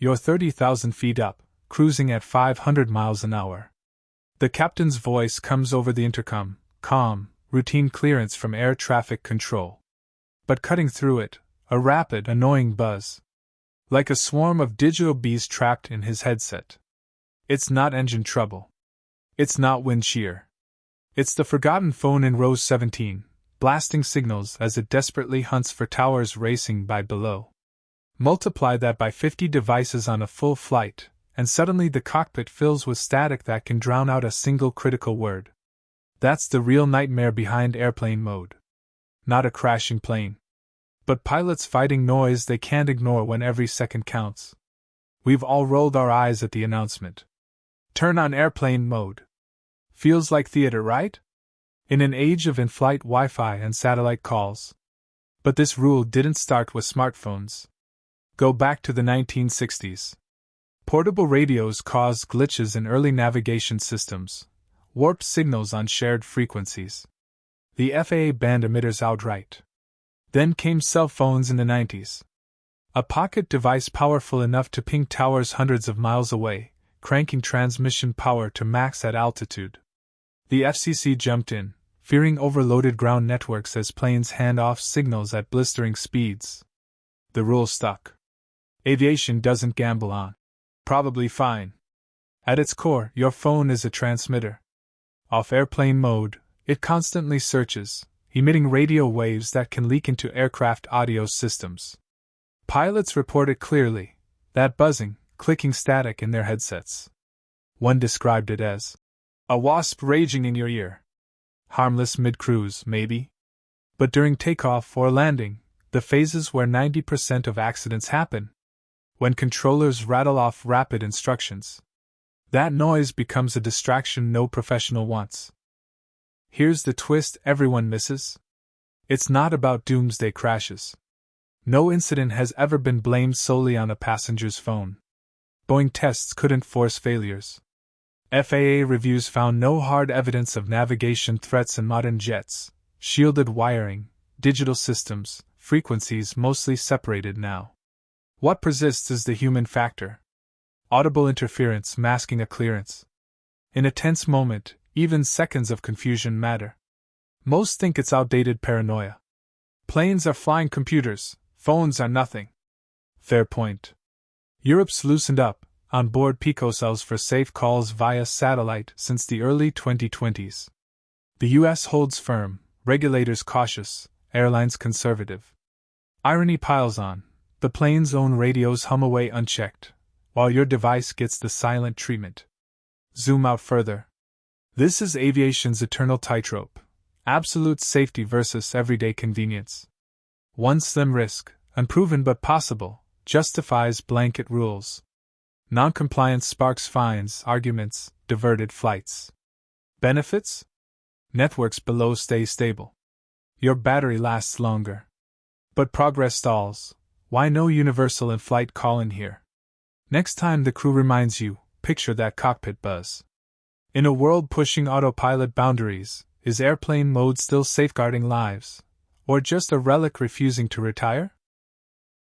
You're 30,000 feet up, cruising at 500 miles an hour. The captain's voice comes over the intercom, calm, routine clearance from air traffic control. But cutting through it, a rapid, annoying buzz. Like a swarm of digital bees trapped in his headset. It's not engine trouble. It's not wind shear. It's the forgotten phone in row 17, blasting signals as it desperately hunts for towers racing by below. Multiply that by 50 devices on a full flight, and suddenly the cockpit fills with static that can drown out a single critical word. That's the real nightmare behind airplane mode. Not a crashing plane, but pilots fighting noise they can't ignore when every second counts. We've all rolled our eyes at the announcement. Turn on airplane mode. Feels like theater, right? In an age of in-flight Wi-Fi and satellite calls. But this rule didn't start with smartphones. Go back to the 1960s. Portable radios caused glitches in early navigation systems, warped signals on shared frequencies. The FAA banned emitters outright. Then came cell phones in the 90s. A pocket device powerful enough to ping towers hundreds of miles away, cranking transmission power to max at altitude. The FCC jumped in, fearing overloaded ground networks as planes hand off signals at blistering speeds. The rule stuck. Aviation doesn't gamble on probably fine. At its core, your phone is a transmitter. Off airplane mode, it constantly searches, emitting radio waves that can leak into aircraft audio systems. Pilots report it clearly, that buzzing, clicking static in their headsets. One described it as a wasp raging in your ear. Harmless mid-cruise, maybe? But during takeoff or landing, the phases where 90% of accidents happen, when controllers rattle off rapid instructions, that noise becomes a distraction no professional wants. Here's the twist everyone misses. It's not about doomsday crashes. No incident has ever been blamed solely on a passenger's phone. Boeing tests couldn't force failures. FAA reviews found no hard evidence of navigation threats in modern jets, shielded wiring, digital systems, frequencies mostly separated now. What persists is the human factor. Audible interference masking a clearance. In a tense moment, even seconds of confusion matter. Most think it's outdated paranoia. Planes are flying computers, phones are nothing. Fair point. Europe's loosened up, on-board picocells for safe calls via satellite since the early 2020s. The US holds firm, regulators cautious, airlines conservative. Irony piles on. The plane's own radios hum away unchecked, while your device gets the silent treatment. Zoom out further. This is aviation's eternal tightrope. Absolute safety versus everyday convenience. One slim risk, unproven but possible, justifies blanket rules. Non-compliance sparks fines, arguments, diverted flights. Benefits? Networks below stay stable. Your battery lasts longer. But progress stalls. Why no universal in-flight call-in here? Next time the crew reminds you, picture that cockpit buzz. In a world pushing autopilot boundaries, is airplane mode still safeguarding lives? Or just a relic refusing to retire?